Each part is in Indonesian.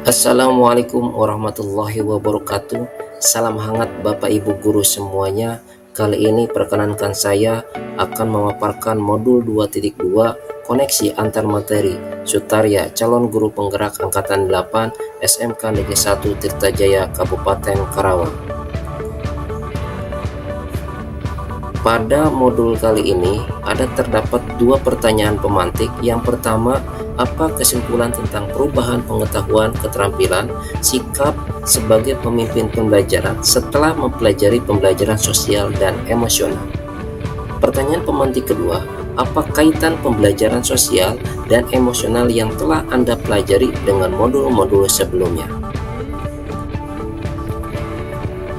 Assalamualaikum warahmatullahi wabarakatuh. Salam hangat Bapak Ibu guru semuanya. Kali ini perkenankan saya akan memaparkan modul 2.2 koneksi antar materi Sutarya calon guru penggerak angkatan 8 SMK Negeri 1 Tirtajaya Kabupaten Karawang. Pada modul kali ini terdapat dua pertanyaan pemantik. Yang pertama, apa kesimpulan tentang perubahan pengetahuan, keterampilan, sikap sebagai pemimpin pembelajaran setelah mempelajari pembelajaran sosial dan emosional? Pertanyaan pemantik kedua, apa kaitan pembelajaran sosial dan emosional yang telah Anda pelajari dengan modul-modul sebelumnya?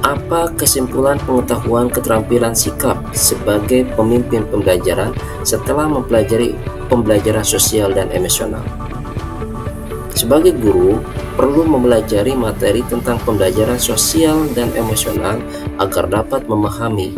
Apa kesimpulan pengetahuan keterampilan sikap sebagai pemimpin pembelajaran setelah mempelajari pembelajaran sosial dan emosional? Sebagai guru, perlu mempelajari materi tentang pembelajaran sosial dan emosional agar dapat memahami,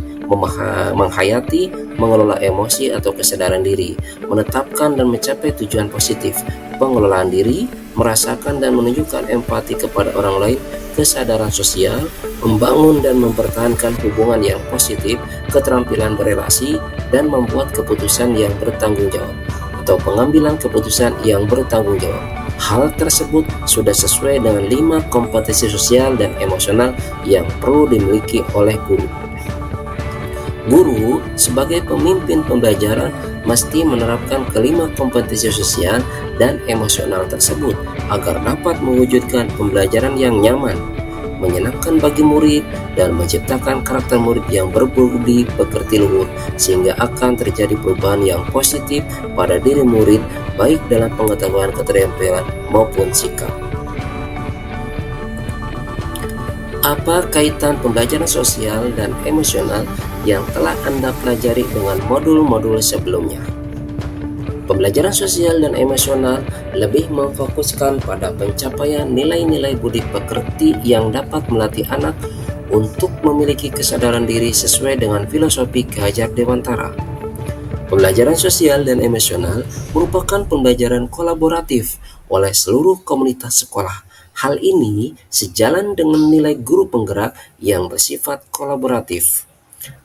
menghayati, mengelola emosi atau kesadaran diri, menetapkan dan mencapai tujuan positif, pengelolaan diri, merasakan dan menunjukkan empati kepada orang lain, kesadaran sosial, membangun dan mempertahankan hubungan yang positif, keterampilan berelasi, dan membuat keputusan yang bertanggung jawab atau pengambilan keputusan yang bertanggung jawab. Hal tersebut sudah sesuai dengan 5 kompetensi sosial dan emosional yang perlu dimiliki oleh guru. Guru sebagai pemimpin pembelajaran mesti menerapkan kelima kompetensi sosial dan emosional tersebut agar dapat mewujudkan pembelajaran yang nyaman, menyenangkan bagi murid, dan menciptakan karakter murid yang berbudi pekerti luhur sehingga akan terjadi perubahan yang positif pada diri murid baik dalam pengetahuan, keterampilan maupun sikap. Apa kaitan pembelajaran sosial dan emosional yang telah Anda pelajari dengan modul-modul sebelumnya? Pembelajaran sosial dan emosional lebih memfokuskan pada pencapaian nilai-nilai budi pekerti yang dapat melatih anak untuk memiliki kesadaran diri sesuai dengan filosofi Ki Hajar Dewantara. Pembelajaran sosial dan emosional merupakan pembelajaran kolaboratif oleh seluruh komunitas sekolah. Hal ini sejalan dengan nilai guru penggerak yang bersifat kolaboratif.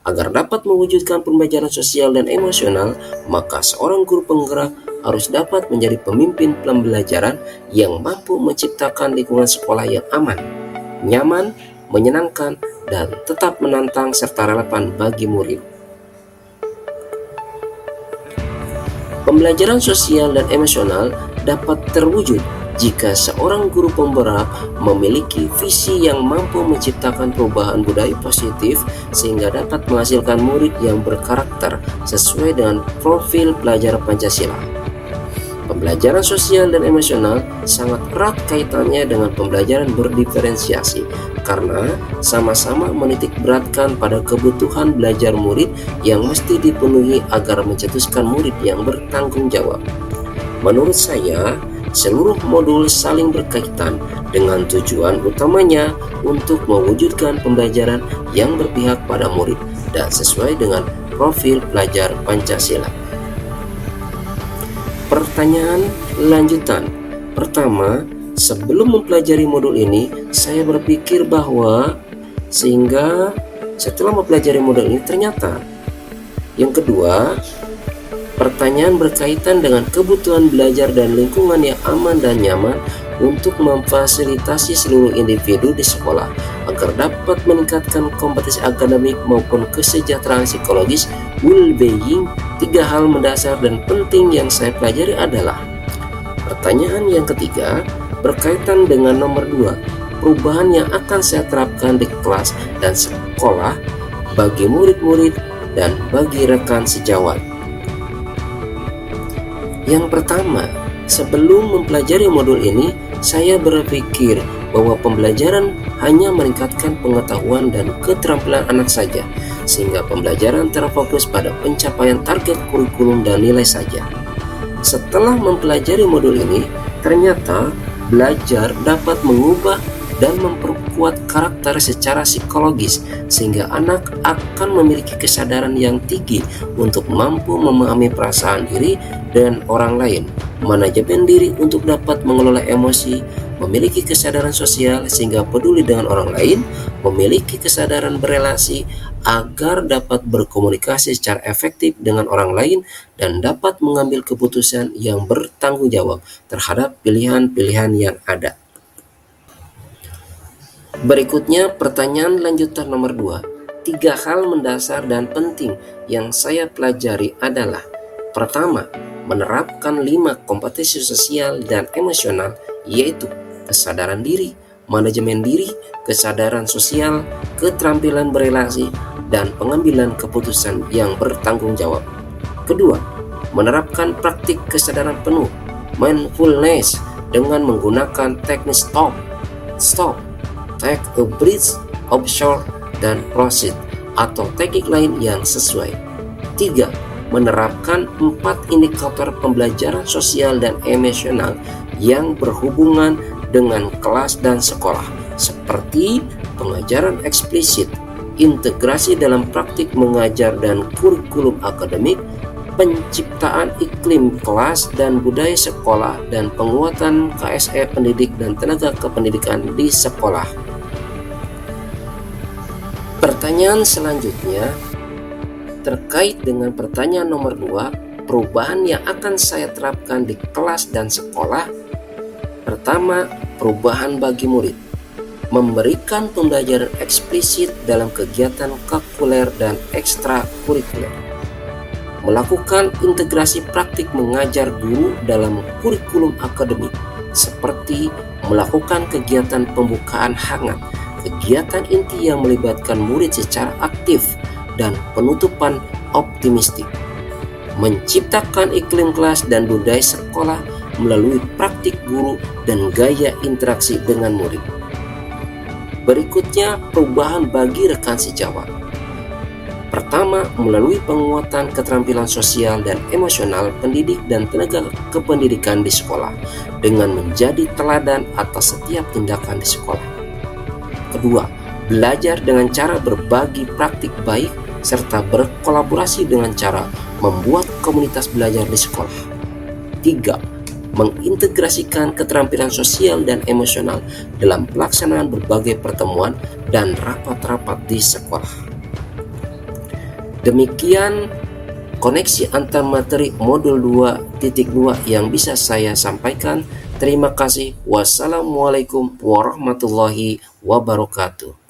Agar dapat mewujudkan pembelajaran sosial dan emosional, maka seorang guru penggerak harus dapat menjadi pemimpin pembelajaran yang mampu menciptakan lingkungan sekolah yang aman, nyaman, menyenangkan, dan tetap menantang serta relevan bagi murid. Pembelajaran sosial dan emosional dapat terwujud jika seorang guru penggerak memiliki visi yang mampu menciptakan perubahan budaya positif sehingga dapat menghasilkan murid yang berkarakter sesuai dengan profil pelajar Pancasila. Pembelajaran sosial dan emosional sangat erat kaitannya dengan pembelajaran berdiferensiasi karena sama-sama menitik beratkan pada kebutuhan belajar murid yang mesti dipenuhi agar mencetuskan murid yang bertanggung jawab. Menurut saya, seluruh modul saling berkaitan dengan tujuan utamanya untuk mewujudkan pembelajaran yang berpihak pada murid dan sesuai dengan profil pelajar Pancasila. Pertanyaan lanjutan. Pertama, sebelum mempelajari modul ini, saya berpikir bahwa sehingga setelah mempelajari modul ini ternyata. Yang kedua, pertanyaan berkaitan dengan kebutuhan belajar dan lingkungan yang aman dan nyaman untuk memfasilitasi seluruh individu di sekolah agar dapat meningkatkan kompetensi akademik maupun kesejahteraan psikologis, well-being. 3 hal mendasar dan penting yang saya pelajari adalah: pertanyaan yang ketiga berkaitan dengan nomor 2, perubahan yang akan saya terapkan di kelas dan sekolah bagi murid-murid dan bagi rekan sejawat. Yang pertama, sebelum mempelajari modul ini, saya berpikir bahwa pembelajaran hanya meningkatkan pengetahuan dan keterampilan anak saja, sehingga pembelajaran terfokus pada pencapaian target kurikulum dan nilai saja. Setelah mempelajari modul ini, ternyata belajar dapat mengubah dan memperkuat karakter secara psikologis sehingga anak akan memiliki kesadaran yang tinggi untuk mampu memahami perasaan diri dan orang lain, manajemen diri untuk dapat mengelola emosi, memiliki kesadaran sosial sehingga peduli dengan orang lain, memiliki kesadaran berelasi agar dapat berkomunikasi secara efektif dengan orang lain, dan dapat mengambil keputusan yang bertanggung jawab terhadap pilihan-pilihan yang ada. Berikutnya pertanyaan lanjutan nomor 2. 3 hal mendasar dan penting yang saya pelajari adalah: pertama, menerapkan 5 kompetensi sosial dan emosional, yaitu kesadaran diri, manajemen diri, kesadaran sosial, keterampilan berelasi, dan pengambilan keputusan yang bertanggung jawab. Kedua, menerapkan praktik kesadaran penuh, mindfulness, dengan menggunakan teknik stop, take a breath, observe, dan proceed, atau teknik lain yang sesuai. 3. Menerapkan 4 indikator pembelajaran sosial dan emosional yang berhubungan dengan kelas dan sekolah, seperti pengajaran eksplisit, integrasi dalam praktik mengajar dan kurikulum akademik, penciptaan iklim kelas dan budaya sekolah, dan penguatan KSE pendidik dan tenaga kependidikan di sekolah. Pertanyaan selanjutnya terkait dengan pertanyaan nomor 2, perubahan yang akan saya terapkan di kelas dan sekolah. Pertama, perubahan bagi murid. Memberikan pembelajaran eksplisit dalam kegiatan kurikuler dan ekstrakurikuler. Melakukan integrasi praktik mengajar guru dalam kurikulum akademik, seperti melakukan kegiatan pembukaan hangat, kegiatan inti yang melibatkan murid secara aktif, dan penutupan optimistik. Menciptakan iklim kelas dan budaya sekolah melalui praktik guru dan gaya interaksi dengan murid. Berikutnya, perubahan bagi rekan sejawat. Pertama, melalui penguatan keterampilan sosial dan emosional pendidik dan tenaga kependidikan di sekolah dengan menjadi teladan atas setiap tindakan di sekolah. Kedua, belajar dengan cara berbagi praktik baik serta berkolaborasi dengan cara membuat komunitas belajar di sekolah. 3. Mengintegrasikan keterampilan sosial dan emosional dalam pelaksanaan berbagai pertemuan dan rapat-rapat di sekolah. Demikian koneksi antar materi modul 2.2 yang bisa saya sampaikan. Terima kasih. Wassalamualaikum warahmatullahi wabarakatuh.